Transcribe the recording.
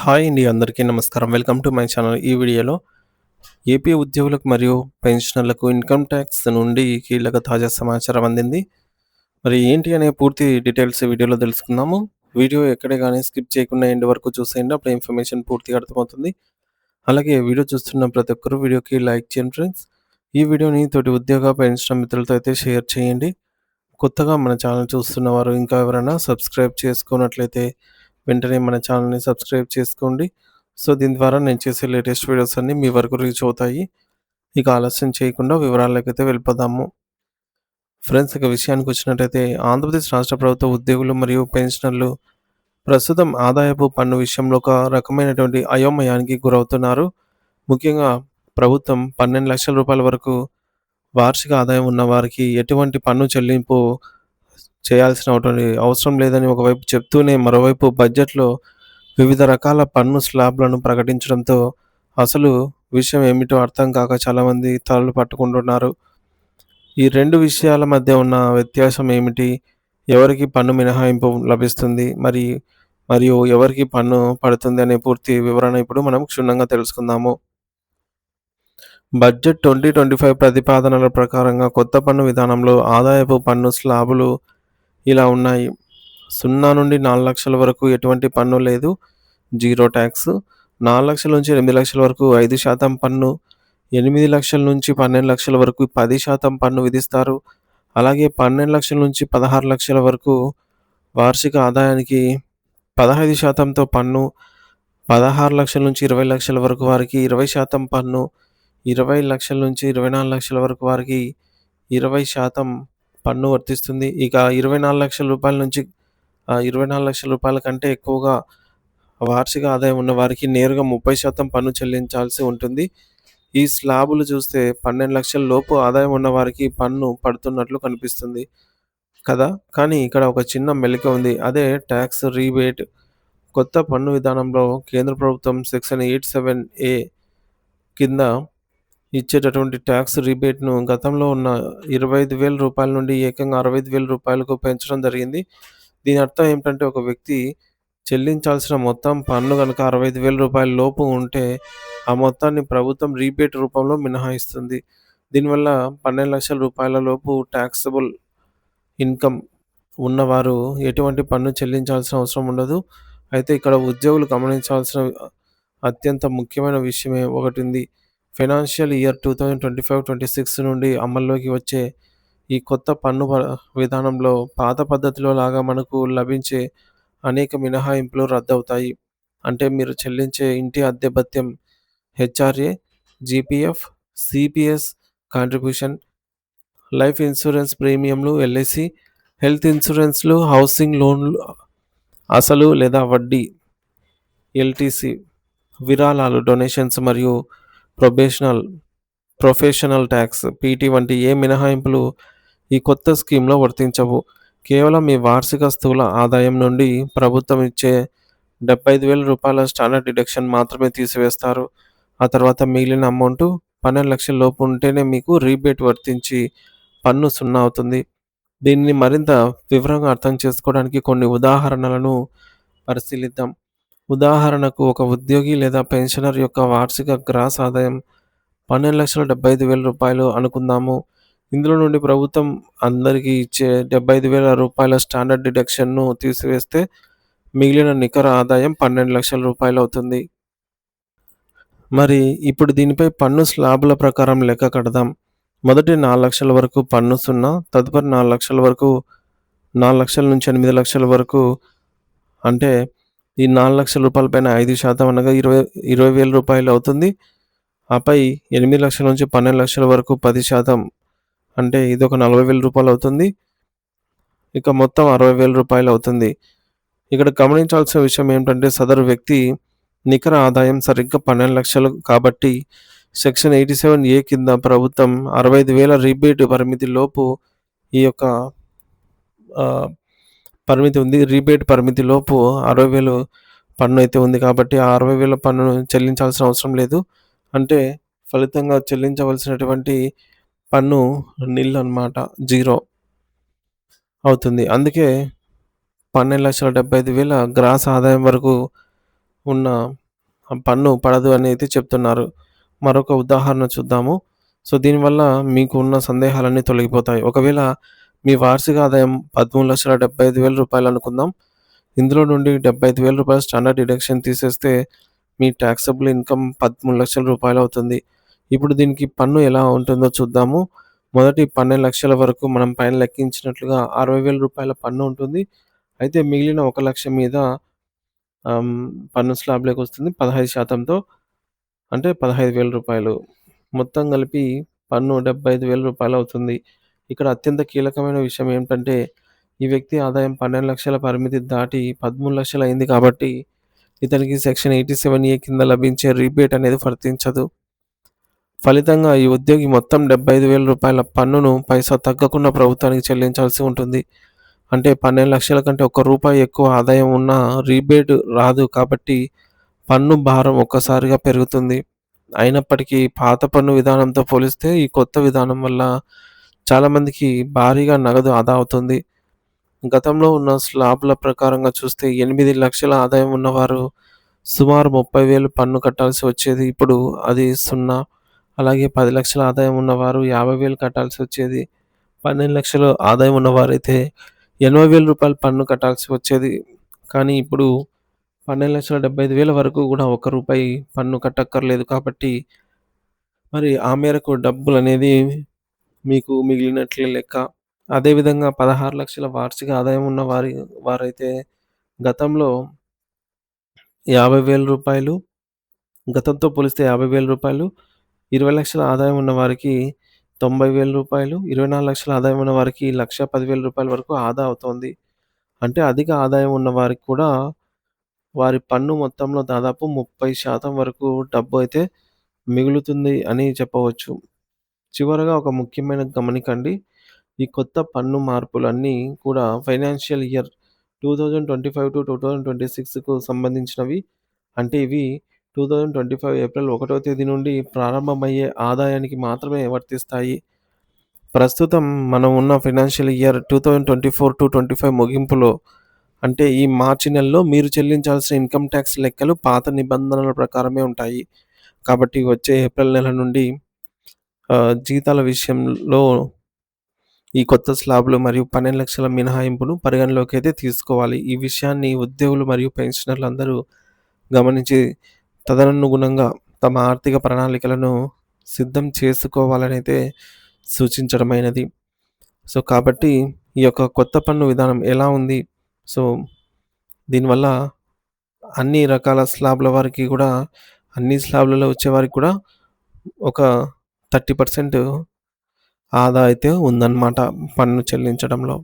Hi అండి, అందరికీ నమస్కారం. Welcome to my channel. ఈ వీడియోలో ఏపీ ఉద్యోగులకు మరియు పెన్షనర్లకు ఇన్కమ్ ట్యాక్స్ నుండి కీలక తాజా సమాచారం అందింది. మరి ఏంటి అనే పూర్తి డీటెయిల్స్ వీడియోలో తెలుసుకుందాము. వీడియో ఎక్కడే కానీ స్కిప్ చేయకుండా ఎండ్ వరకు చూసేయండి. అప్పుడు ఇన్ఫర్మేషన్ పూర్తిగా అర్థమవుతుంది. అలాగే వీడియో చూస్తున్న ప్రతి ఒక్కరు వీడియోకి లైక్ చేయండి ఫ్రెండ్స్. ఈ వీడియోని తోటి ఉద్యోగ పెన్షన్ మిత్రులతో అయితే షేర్ చేయండి. కొత్తగా మన ఛానల్ చూస్తున్న వారు ఇంకా ఎవరైనా సబ్స్క్రైబ్ చేసుకున్నట్లయితే వెంటనే మన ఛానల్ని సబ్స్క్రైబ్ చేసుకోండి. సో దీని ద్వారా నేను చేసే లేటెస్ట్ వీడియోస్ అన్నీ మీ వరకు రీచ్ అవుతాయి. ఇక ఆలస్యం చేయకుండా వివరాలకైతే వెళ్ళిపోదాము. ఫ్రెండ్స్, ఇక విషయానికి వచ్చినట్టయితే ఆంధ్రప్రదేశ్ రాష్ట్ర ప్రభుత్వ ఉద్యోగులు మరియు పెన్షనర్లు ప్రస్తుతం ఆదాయపు పన్ను విషయంలో ఒక రకమైనటువంటి అయోమయానికి గురవుతున్నారు. ముఖ్యంగా ప్రభుత్వం 12 లక్షల రూపాయల వరకు వార్షిక ఆదాయం ఉన్న వారికి ఎటువంటి పన్ను చెల్లింపు చేయాల్సినటువంటి అవసరం లేదని ఒకవైపు చెప్తూనే మరోవైపు బడ్జెట్‌లో వివిధ రకాల పన్ను స్లాబ్‌లను ప్రకటించడంతో అసలు విషయం ఏమిటో అర్థం కాక చాలామంది తలలు పట్టుకుంటున్నారు. ఈ 2 విషయాల మధ్య ఉన్న వ్యత్యాసం ఏమిటి? ఎవరికి పన్ను మినహాయింపు లభిస్తుంది? మరియు ఎవరికి పన్ను పడుతుంది అనే పూర్తి వివరణ ఇప్పుడు మనం క్షుణ్ణంగా తెలుసుకుందాము. బడ్జెట్ 2025 ప్రతిపాదనల ప్రకారంగా కొత్త పన్ను విధానంలో ఆదాయపు పన్ను స్లాబులు ఇలా ఉన్నాయి. 0 నుండి 4 లక్షల వరకు ఎటువంటి పన్ను లేదు, జీరో ట్యాక్స్. 4 లక్షల నుంచి 8 లక్షల వరకు 5% పన్ను, 8 లక్షల నుంచి 12 లక్షల వరకు 10% పన్ను విధిస్తారు. అలాగే 12 లక్షల నుంచి 16 లక్షల వరకు వార్షిక ఆదాయానికి 15%తో పన్ను, 16 లక్షల నుంచి 20 లక్షల వరకు వారికి 20% పన్ను, 20 లక్షల నుంచి 24 లక్షల వరకు వారికి 20% పన్ను వర్తిస్తుంది. ఇక 24 లక్షల రూపాయల నుంచి 24 లక్షల రూపాయల కంటే ఎక్కువగా వార్షిక ఆదాయం ఉన్న వారికి నేరుగా 30% పన్ను చెల్లించాల్సి ఉంటుంది. ఈ స్లాబులు చూస్తే 12 లక్షల లోపు ఆదాయం ఉన్న వారికి పన్ను పడుతున్నట్లు కనిపిస్తుంది కదా! కానీ ఇక్కడ ఒక చిన్న మెలిక ఉంది. అదే ట్యాక్స్ రీబేట్. కొత్త పన్ను విధానంలో కేంద్ర ప్రభుత్వం సెక్షన్ 87A కింద ఇచ్చేటటువంటి ట్యాక్స్ రీబేట్‌ను గతంలో ఉన్న రూ. 25,000 నుండి ఏకంగా రూ. 65,000కు పెంచడం జరిగింది. దీని అర్థం ఏమిటంటే ఒక వ్యక్తి చెల్లించాల్సిన మొత్తం పన్ను గనుక రూ. 65,000 లోపు ఉంటే ఆ మొత్తాన్ని ప్రభుత్వం రీబేట్ రూపంలో మినహాయిస్తుంది. దీనివల్ల 12 లక్షల రూపాయల లోపు ట్యాక్సబుల్ ఇన్కమ్ ఉన్నవారు ఎటువంటి పన్ను చెల్లించాల్సిన అవసరం ఉండదు. అయితే ఇక్కడ ఉద్యోగులు గమనించాల్సిన అత్యంత ముఖ్యమైన విషయమే ఒకటుంది. ఫైనాన్షియల్ ఇయర్ 2025-26 నుండి అమల్లోకి వచ్చే ఈ కొత్త పన్ను విధానంలో పాత పద్ధతిలో లాగా మనకు లభించే అనేక మినహాయింపులు రద్దవుతాయి. అంటే మీరు చెల్లించే ఇంటి అద్దె భత్యం, HRA, GPF, CPS contribution, life insurance ప్రీమియంలు, ఎల్ఐసి, హెల్త్ ఇన్సూరెన్స్‌లు, హౌసింగ్ లోన్‌లు అసలు లేదా వడ్డీ, ఎల్టీసీ, విరాళాలు, డొనేషన్స్ మరియు ప్రొఫెషనల్ ట్యాక్స్, పీటీ వంటి ఏ మినహాయింపులు ఈ కొత్త స్కీమ్‌లో వర్తించవు. కేవలం మీ వార్షిక స్థూల ఆదాయం నుండి ప్రభుత్వం ఇచ్చే రూ. 75,000 స్టాండర్డ్ డిడక్షన్ మాత్రమే తీసివేస్తారు. ఆ తర్వాత మిగిలిన అమౌంట్ 12 లక్షల లోపు ఉంటేనే మీకు రీబేట్ వర్తించి పన్ను 0 అవుతుంది. దీన్ని మరింత వివరంగా అర్థం చేసుకోవడానికి కొన్ని ఉదాహరణలను పరిశీలిద్దాం. ఉదాహరణకు ఒక ఉద్యోగి లేదా పెన్షనర్ యొక్క వార్షిక గ్రాస్ ఆదాయం రూ. 12,75,000 అనుకుందాము. ఇందులో నుండి ప్రభుత్వం అందరికీ ఇచ్చే రూ. 75,000 స్టాండర్డ్ డిడక్షన్‌ను తీసివేస్తే మిగిలిన నికర ఆదాయం రూ. 12 లక్షల అవుతుంది. మరి ఇప్పుడు దీనిపై పన్ను స్లాబుల ప్రకారం లెక్క కడదాం. మొదటి 4 లక్షల వరకు పన్ను 0, తదుపరి 4 లక్షల వరకు 4 లక్షల నుంచి 8 లక్షల వరకు, అంటే ఈ రూ. 4 లక్షల పైన 5% అనగా రూ. 20,000 అవుతుంది. ఆపై 8 లక్షల నుంచి 12 లక్షల వరకు 10%, అంటే ఇదొక రూ. 40,000 అవుతుంది. ఇక మొత్తం రూ. 60,000 అవుతుంది. ఇక్కడ గమనించాల్సిన విషయం ఏమిటంటే సదరు వ్యక్తి నికర ఆదాయం సరిగ్గా 12 లక్షలు కాబట్టి సెక్షన్ 87A కింద ప్రభుత్వం 65,000 రీబేట్ పరిమితి లోపు ఈ యొక్క పరిమితి ఉంది. రీబేట్ పరిమితి లోపు 60,000 పన్ను అయితే ఉంది కాబట్టి ఆ 60,000 పన్నును చెల్లించాల్సిన అవసరం లేదు. అంటే ఫలితంగా చెల్లించవలసినటువంటి పన్ను నిల్ అన్నమాట, జీరో అవుతుంది. అందుకే 12,75,000 గ్రాస్ ఆదాయం వరకు ఉన్న పన్ను పడదు అని అయితే చెప్తున్నారు. మరొక ఉదాహరణ చూద్దాము. సో, దీనివల్ల మీకు ఉన్న సందేహాలన్నీ తొలగిపోతాయి. ఒకవేళ మీ వార్షిక ఆదాయం రూ. 13,75,000 అనుకుందాం. ఇందులో నుండి రూ. 75,000 స్టాండర్డ్ డిడక్షన్ తీసేస్తే మీ టాక్సబుల్ ఇన్‌కమ్ రూ. 13,00,000 అవుతుంది. ఇప్పుడు దీనికి పన్ను ఎలా ఉంటుందో చూద్దాము. మొదటి 12,00,000 వరకు మనం పైన లెక్కించినట్లుగా రూ. 60,000 పన్ను ఉంటుంది. అయితే మిగిలిన 1,00,000 మీద ఆహ్, పన్ను స్లాబ్‌లోకొస్తుంది 15%తో అంటే రూ. 15,000. మొత్తం కలిపి పన్ను రూ. 75,000 అవుతుంది. ఇక్కడ అత్యంత కీలకమైన విషయం ఏంటంటే, ఈ వ్యక్తి ఆదాయం 12,00,000 పరిమితి దాటి 13,00,000 అయింది కాబట్టి, ఇతనికి సెక్షన్ 87A కింద లభించే రీబేట్ అనేది వర్తించదు. ఫలితంగా ఈ ఉద్యోగి మొత్తం రూ. 75,000 పన్నును పైసా తగ్గకుండా ప్రభుత్వానికి చెల్లించాల్సి ఉంటుంది. అంటే 12,00,000 కంటే ఒక్క రూపాయి ఎక్కువ ఆదాయం ఉన్నా రీబేట్ రాదు కాబట్టి పన్ను భారం ఒక్కసారిగా పెరుగుతుంది. అయినప్పటికీ పాత పన్ను విధానంతో పోలిస్తే ఈ కొత్త విధానం వల్ల చాలామందికి భారీగా నగదు ఆదా అవుతుంది. గతంలో ఉన్న స్లాబ్‌ల ప్రకారంగా చూస్తే 8,00,000 ఆదాయం ఉన్నవారు సుమారు 30,000 పన్ను కట్టాల్సి వచ్చేది. ఇప్పుడు అది 0. అలాగే 10,00,000 ఆదాయం ఉన్నవారు 50,000 కట్టాల్సి వచ్చేది. 12,00,000 ఆదాయం ఉన్నవారైతే రూ. 80,000 పన్ను కట్టాల్సి వచ్చేది. కానీ ఇప్పుడు 12,75,000 వరకు గూడా ఒక్క రూపాయి పన్ను కట్టక్కర్లేదు కాబట్టి, మరి ఆ మేరకు డబ్బులనేది మీకు మిగిలినట్లే లెక్క. అదేవిధంగా 16,00,000 వార్షిక ఆదాయం ఉన్న వారైతే గతంలో రూ. 50,000 గతంతో పోలిస్తే రూ. 50,000, 20,00,000 ఆదాయం ఉన్న వారికి రూ. 90,000, 24,00,000 ఆదాయం ఉన్న వారికి రూ. 1,10,000 వరకు ఆదా అవుతోంది. అంటే అధిక ఆదాయం ఉన్న వారికి కూడా వారి పన్ను మొత్తంలో దాదాపు 30% వరకు డబ్బు అయితే మిగులుతుంది అని చెప్పవచ్చు. చివరగా ఒక ముఖ్యమైన గమనికండి. ఈ కొత్త పన్ను మార్పులన్నీ కూడా ఫైనాన్షియల్ ఇయర్ 2025-2026కు సంబంధించినవి. అంటే ఇవి 2025 ఏప్రిల్ 1వ తేదీ నుండి ప్రారంభమయ్యే ఆదాయానికి మాత్రమే వర్తిస్తాయి. ప్రస్తుతం మనం ఉన్న ఫైనాన్షియల్ ఇయర్ 2024-25 ముగింపులో అంటే ఈ మార్చి నెలలో మీరు చెల్లించాల్సిన ఇన్‌కమ్ టాక్స్ లెక్కలు పాత నిబంధనల ప్రకారమే ఉంటాయి. కాబట్టి వచ్చే ఏప్రిల్ నెల నుండి జీతాల విషయంలో ఈ కొత్త స్లాబ్‌లు మరియు 12,00,000 మినహాయింపును పరిగణలోకైతే తీసుకోవాలి. ఈ విషయాన్ని ఉద్యోగులు మరియు పెన్షనర్లందరూ గమనించి తదనుగుణంగా తమ ఆర్థిక ప్రణాళికలను సిద్ధం చేసుకోవాలనైతే సూచించడమైనది. సో, కాబట్టి ఈ యొక్క కొత్త పన్ను విధానం ఎలా ఉంది? సో, దీనివల్ల అన్ని రకాల స్లాబ్‌ల వారికి గూడా అన్ని స్లాబ్‌లలో వచ్చేవారికి కూడా ఒక 30% ఆదా అయితే ఉందన్నమాట పన్ను చెల్లించడంలో.